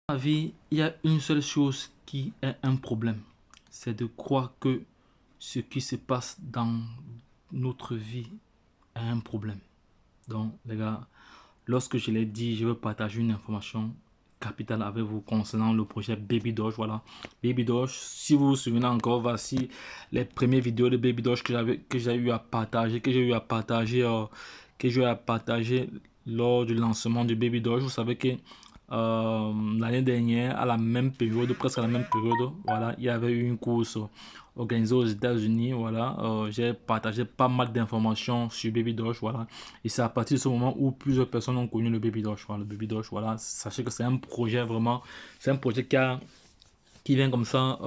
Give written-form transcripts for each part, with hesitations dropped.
Dans la vie, il y a une seule chose qui est un problème. C'est de croire que ce qui se passe dans notre vie est un problème. Donc, les gars, lorsque je l'ai dit, je veux partager une information capitale avec vous concernant le projet Baby Doge. Voilà, Baby Doge, si vous vous souvenez encore, voici les premières vidéos de Baby Doge que j'ai eu à partager, que j'ai eu à partager lors du lancement du Baby Doge. Vous savez que l'année dernière, à la même période, presque à la même période, voilà, il y avait eu une course organisée aux États-Unis. Voilà, j'ai partagé pas mal d'informations sur Baby Doge. Voilà, et c'est à partir de ce moment où plusieurs personnes ont connu le Baby Doge. Voilà, le Baby Doge, voilà, sachez que c'est un projet vraiment, c'est un projet qui vient comme ça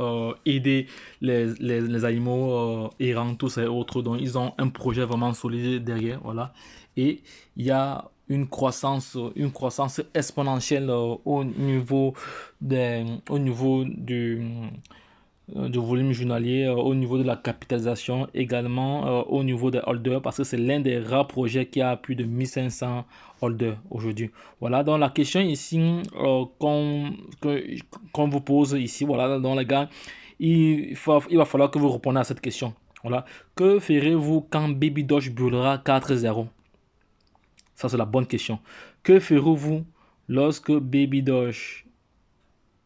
aider les animaux errants, tous et autres. Donc, ils ont un projet vraiment solide derrière, voilà. Et il y a une croissance exponentielle au niveau du volume journalier, au niveau de la capitalisation, également au niveau des holders, parce que c'est l'un des rares projets qui a plus de 1500 holders aujourd'hui. Voilà, donc la question ici qu'on vous pose ici, voilà, donc les gars, il va falloir que vous répondiez à cette question. Voilà, que ferez-vous quand Baby Doge brûlera 4.0? Ça, c'est la bonne question. Que ferez-vous lorsque Baby Doge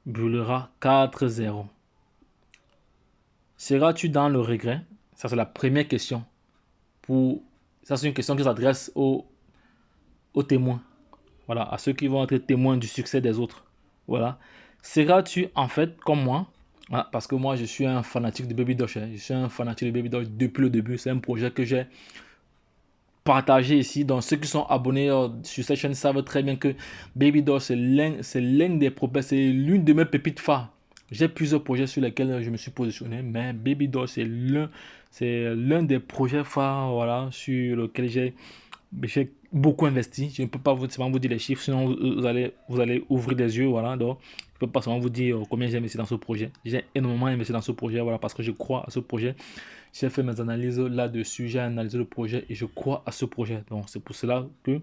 brûlera 4.0? Seras-tu dans le regret? Ça, c'est la première question. Ça, c'est une question qui s'adresse aux témoins. Voilà, à ceux qui vont être témoins du succès des autres. Voilà. Seras-tu en fait comme moi? Voilà, parce que moi, je suis un fanatique de Baby Doge. Je suis un fanatique de Baby Doge depuis le début. C'est un projet que j'ai partagé ici. Donc, ceux qui sont abonnés sur cette chaîne savent très bien que Baby Doge, c'est l'un des problèmes, c'est l'une de mes pépites phares. J'ai plusieurs projets sur lesquels je me suis positionné, mais Baby Doll, c'est l'un des projets phares, voilà, sur lequel j'ai beaucoup investi. Je ne peux pas seulement vous dire les chiffres, sinon vous allez ouvrir les yeux, voilà. Donc, je ne peux pas seulement vous dire combien j'ai investi dans ce projet. J'ai énormément investi dans ce projet, voilà, parce que je crois à ce projet. J'ai fait mes analyses là-dessus, j'ai analysé le projet et je crois à ce projet. Donc, c'est pour cela que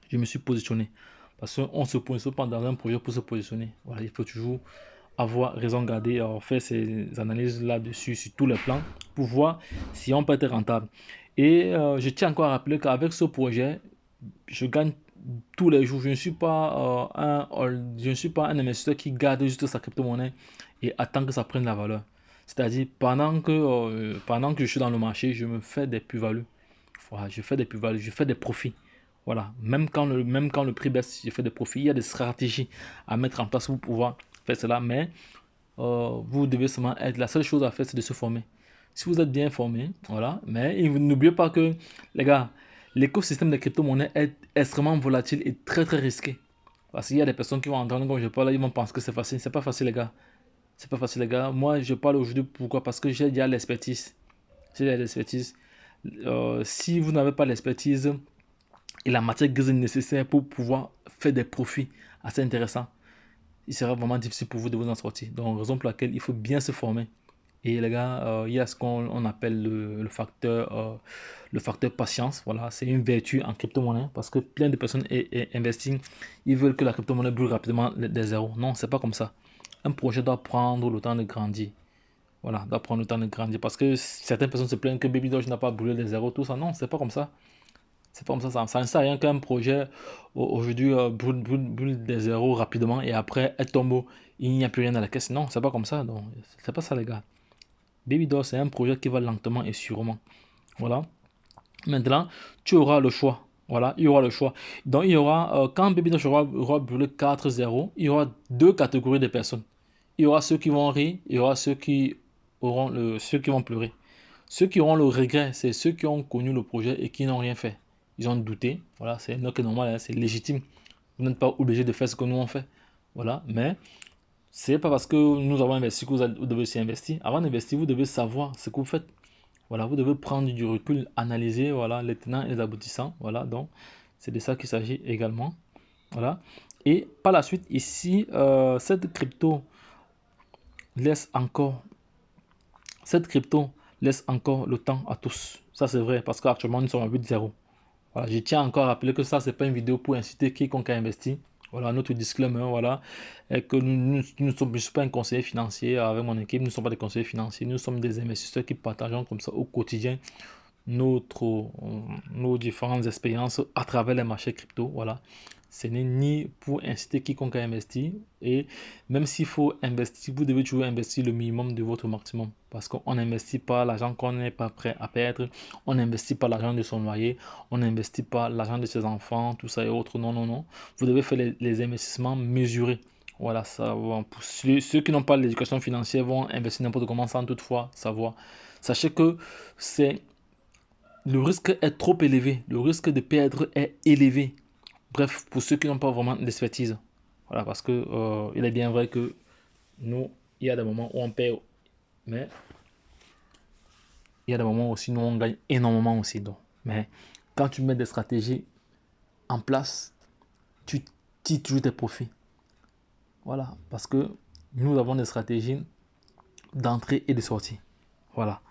je me suis positionné. Parce qu'on ne se positionne pas dans un projet pour se positionner. Voilà, il faut toujours avoir raison garder, faire ces analyses là-dessus sur tous les plans pour voir si on peut être rentable. Et je tiens encore à rappeler qu'avec ce projet, je gagne tous les jours. Je ne suis pas un investisseur qui garde juste sa crypto-monnaie et attend que ça prenne la valeur. C'est-à-dire, pendant que je suis dans le marché, je me fais des plus-values. Voilà, je fais des plus-values, je fais des profits. Voilà, même quand le prix baisse, je fais des profits. Il y a des stratégies à mettre en place pour pouvoir faire cela, mais vous devez seulement être, la seule chose à faire, c'est de se former. Si vous êtes bien formé, voilà, mais n'oubliez pas que, les gars, l'écosystème des crypto-monnaies est extrêmement volatile et très très risqué. Parce qu'il y a des personnes qui vont entendre quand je parle, ils vont penser que c'est facile. C'est pas facile, les gars. C'est pas facile, les gars. Moi, je parle aujourd'hui pourquoi? Parce que j'ai déjà l'expertise. J'ai déjà l'expertise. Si vous n'avez pas l'expertise et la matière grise nécessaire pour pouvoir faire des profits assez intéressants, il sera vraiment difficile pour vous de vous en sortir. Donc, raison pour laquelle il faut bien se former. Et les gars, il y a ce qu'on appelle le facteur patience. Voilà, c'est une vertu en crypto-monnaie parce que plein de personnes investissent. Ils veulent que la crypto-monnaie brûle rapidement des zéros. Non, c'est pas comme ça. Un projet doit prendre le temps de grandir. Voilà, doit prendre le temps de grandir parce que certaines personnes se plaignent que Baby Doge n'a pas brûlé des zéros, tout ça. Non, c'est pas comme ça. C'est pas comme ça ne sert à rien qu'un projet aujourd'hui brûle des zéros rapidement et après elle tombe, il n'y a plus rien dans la caisse. Non, c'est pas comme ça. Donc, c'est pas ça, les gars. Baby Doll, c'est un projet qui va lentement et sûrement. Voilà. Maintenant, tu auras le choix. Voilà, il y aura le choix. Donc, il y aura, quand Baby Doll aura brûlé 4-0, il y aura deux catégories de personnes. Il y aura ceux qui vont rire, il y aura ceux qui vont pleurer. Ceux qui auront le regret, c'est ceux qui ont connu le projet et qui n'ont rien fait. Ils ont douté. Voilà, c'est normal, hein, c'est légitime. Vous n'êtes pas obligé de faire ce que nous on fait. Voilà, mais c'est pas parce que nous avons investi que vous devez s'y investir. Avant d'investir, vous devez savoir ce que vous faites. Voilà, vous devez prendre du recul, analyser voilà, les tenants et les aboutissants. Voilà, donc c'est de ça qu'il s'agit également. Voilà. Et par la suite, ici, laisse encore, cette crypto laisse encore le temps à tous. Ça, c'est vrai, parce qu'actuellement, nous sommes à 8-0. Voilà, je tiens encore à rappeler que ça, c'est pas une vidéo pour inciter quiconque à investir. Voilà, notre disclaimer, voilà, est que nous sommes, je ne suis pas un conseiller financier avec mon équipe, nous ne sommes pas des conseillers financiers, nous sommes des investisseurs qui partageons comme ça au quotidien nos différentes expériences à travers les marchés crypto. Voilà. Ce n'est ni pour inciter quiconque à investir. Et même s'il faut investir, vous devez toujours investir le minimum de votre maximum. Parce qu'on n'investit pas l'argent qu'on n'est pas prêt à perdre. On n'investit pas l'argent de son loyer. On n'investit pas l'argent de ses enfants, tout ça et autres. Non, non, non. Vous devez faire les investissements mesurés. Voilà, ça va. Pour ceux qui n'ont pas l'éducation financière vont investir n'importe comment sans toutefois savoir. Sachez que c'est le risque est trop élevé. Le risque de perdre est élevé. Bref, pour ceux qui n'ont pas vraiment d'expertise. Voilà, parce que il est bien vrai que nous, il y a des moments où on perd, mais il y a des moments aussi où on gagne énormément aussi. Donc. Mais quand tu mets des stratégies en place, tu tires toujours tes profits. Voilà, parce que nous avons des stratégies d'entrée et de sortie. Voilà.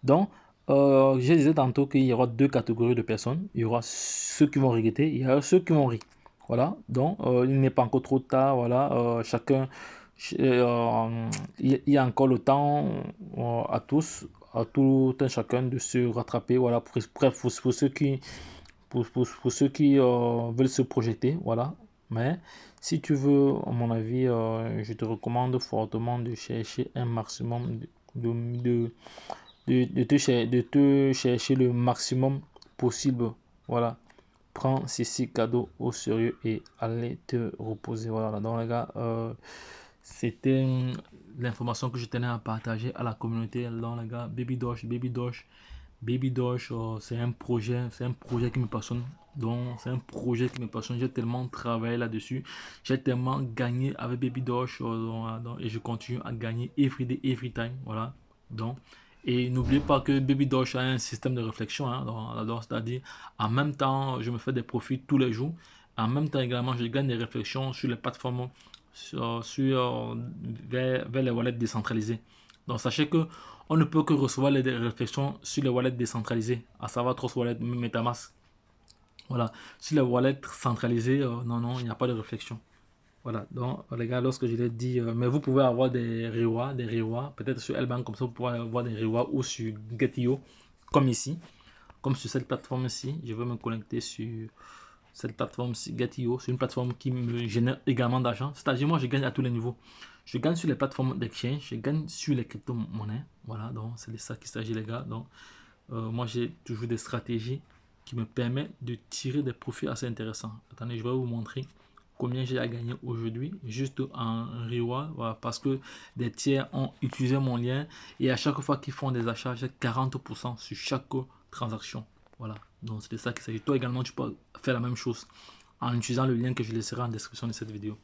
Donc, je disais tantôt qu'il y aura deux catégories de personnes. Il y aura ceux qui vont regretter, il y aura ceux qui vont rire. Voilà. Donc, il n'est pas encore trop tard. Voilà. Chacun, il y a encore le temps à tous, à tout un chacun de se rattraper. Voilà. Bref, pour ceux qui, pour ceux qui veulent se projeter. Voilà. Mais si tu veux, à mon avis, je te recommande fortement de chercher un maximum de te chercher le maximum possible. Voilà. Prends ces 6 cadeaux au sérieux et allez te reposer. Voilà. Donc les gars, c'était l'information que je tenais à partager à la communauté. Donc les gars, Baby Doge, c'est un projet qui me passionne. Donc c'est un projet qui me passionne. J'ai tellement travaillé là-dessus. J'ai tellement gagné avec Baby Doge et je continue à gagner every day, every time. Voilà. Donc, et n'oubliez pas que Baby Doge a un système de réflexion. Hein, c'est-à-dire, en même temps, je me fais des profits tous les jours. En même temps, également, je gagne des réflexions sur les plateformes, vers les wallets décentralisés. Donc, sachez que on ne peut que recevoir les réflexions sur les wallets décentralisés, à savoir Trust Wallet, MetaMask. Voilà. Sur les wallets centralisés, non, non, il n'y a pas de réflexion. Voilà, donc les gars, lorsque je l'ai dit, mais vous pouvez avoir des rewards, peut-être sur Elbank, comme ça vous pouvez avoir des rewards ou sur Getio, comme ici, comme sur cette plateforme-ci. Je vais me connecter sur cette plateforme-ci, Getio, c'est une plateforme qui me génère également d'argent. C'est-à-dire, moi, je gagne à tous les niveaux. Je gagne sur les plateformes d'exchange, je gagne sur les crypto-monnaies. Voilà, donc c'est de ça qu'il s'agit, les gars. Donc, moi, j'ai toujours des stratégies qui me permettent de tirer des profits assez intéressants. Attendez, je vais vous montrer combien j'ai à gagner aujourd'hui juste en reward, voilà, parce que des tiers ont utilisé mon lien et à chaque fois qu'ils font des achats, j'ai 40% sur chaque transaction. Voilà, donc c'est de ça qu'il s'agit. Toi également, tu peux faire la même chose en utilisant le lien que je laisserai en description de cette vidéo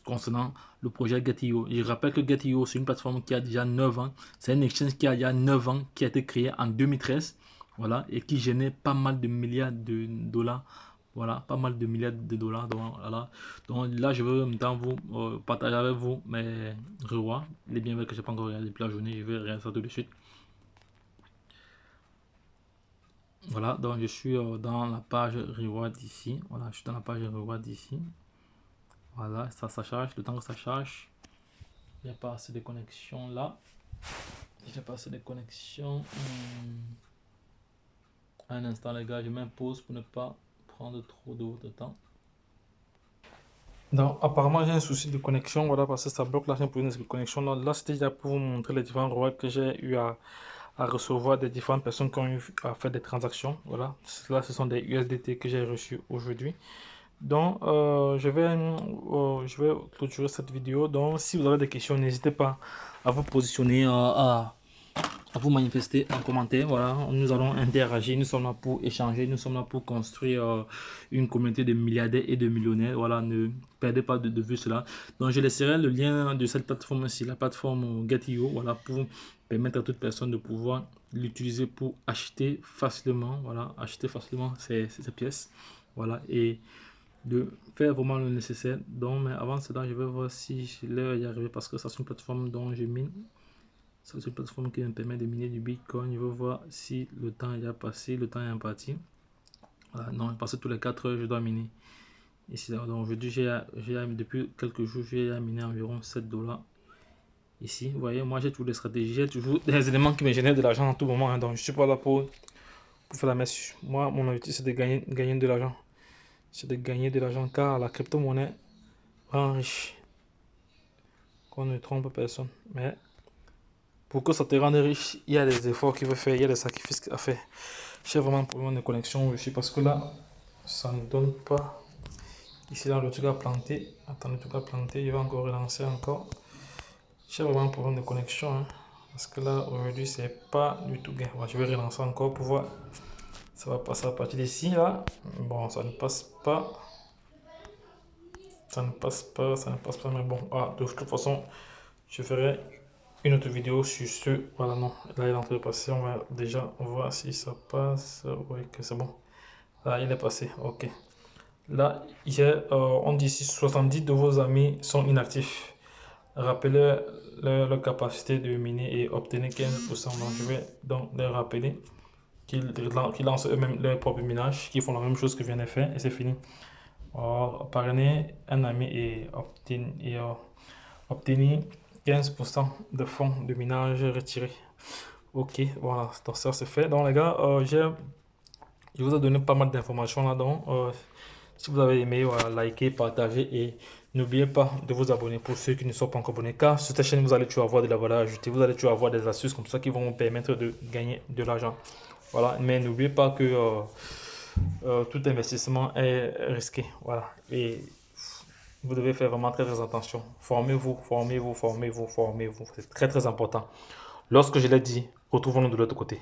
concernant le projet Get.io. Je rappelle que Get.io, c'est une plateforme qui a déjà 9 ans. C'est un exchange qui a déjà 9 ans, qui a été créé en 2013, voilà, et qui génère pas mal de milliards de dollars. Voilà, pas mal de milliards de dollars. Donc, voilà. Donc là, je veux en même temps vous partager avec vous mes rewards. Les bienvenus que je n'ai pas encore regardé depuis la journée, je vais regarder ça tout de suite. Voilà, donc je suis dans la page reward ici. Voilà, je suis dans la page reward ici. Voilà, ça charge. Le temps que ça charge, il n'y a pas assez de connexion là. Il n'y a pas assez de connexion. Un instant, les gars, je m'impose pour ne pas prendre trop de votre temps. Donc, apparemment, j'ai un souci de connexion. Voilà, parce que ça bloque la chaîne pour une connexion. Là, c'était déjà pour vous montrer les différents rewards que j'ai eu à recevoir des différentes personnes qui ont eu à faire des transactions. Voilà, là, ce sont des USDT que j'ai reçus aujourd'hui. Donc, je vais clôturer cette vidéo. Donc, si vous avez des questions, n'hésitez pas à vous positionner, à vous manifester en commentaire. Voilà, nous allons interagir. Nous sommes là pour échanger. Nous sommes là pour construire une communauté de milliardaires et de millionnaires. Voilà, ne perdez pas de vue cela. Donc, je laisserai le lien de cette plateforme-ci, la plateforme Get.io. Voilà, pour permettre à toute personne de pouvoir l'utiliser pour acheter facilement. Voilà, acheter facilement ces pièces. Voilà, et de faire vraiment le nécessaire. Donc, mais avant cela, je vais voir si je l'ai y arrivé parce que ça c'est une plateforme dont je mine. C'est une plateforme qui me permet de miner du Bitcoin. Je veux voir si le temps est passé, le temps est imparti. Voilà, non, parce que tous les 4 heures, je dois miner. Ici, donc aujourd'hui, depuis quelques jours, j'ai amené environ 7 dollars. Ici, vous voyez, moi j'ai toujours des stratégies, j'ai toujours des éléments qui me génèrent de l'argent en tout moment. Hein, donc je ne suis pas là pour faire la messe. Moi, mon objectif, c'est de gagner de l'argent. C'est de gagner de l'argent car la crypto-monnaie rend riche. Qu'on ne trompe personne. Mais pour que ça te rende riche, il y a des efforts qu'il faut faire, il y a des sacrifices à faire. J'ai vraiment un problème de connexion aussi parce que là, ça ne donne pas. Ici, là, le truc a planté. Attendez, le truc a planté. Il va encore relancer encore. J'ai vraiment un problème de connexion. Hein, parce que là, aujourd'hui, c'est pas du tout gain. Je vais relancer encore pour voir. Ça va passer à partir d'ici, là. Bon, ça ne passe pas. Ça ne passe pas, ça ne passe pas. Mais bon, de toute façon, je ferai une autre vidéo sur ce. Voilà, non. Là, il est en train de passer. On va déjà voir si ça passe. Oui, que c'est bon. Là, il est passé. Ok. Là, on dit ici 70 de vos amis sont inactifs. Rappelez leur capacité de miner et obtenir 15%. Donc, je vais donc leur rappeler qu'ils lancent eux-mêmes leur propre minage, qu'ils font la même chose que je viens de faire et c'est fini. Alors, parrainer un ami et obtenir 15% de fonds de minage retirés. Ok, voilà, donc ça c'est fait. Donc les gars, je vous ai donné pas mal d'informations là-dedans. Si vous avez aimé, voilà, likez, partagez et n'oubliez pas de vous abonner pour ceux qui ne sont pas encore abonnés. Car sur cette chaîne, vous allez toujours avoir de la valeur ajoutée, vous allez toujours avoir des astuces comme ça qui vont vous permettre de gagner de l'argent. Voilà, mais n'oubliez pas que tout investissement est risqué. Voilà, et vous devez faire vraiment très attention. Formez-vous, formez-vous, formez-vous, formez-vous. C'est très très important. Lorsque je l'ai dit, retrouvons-nous de l'autre côté.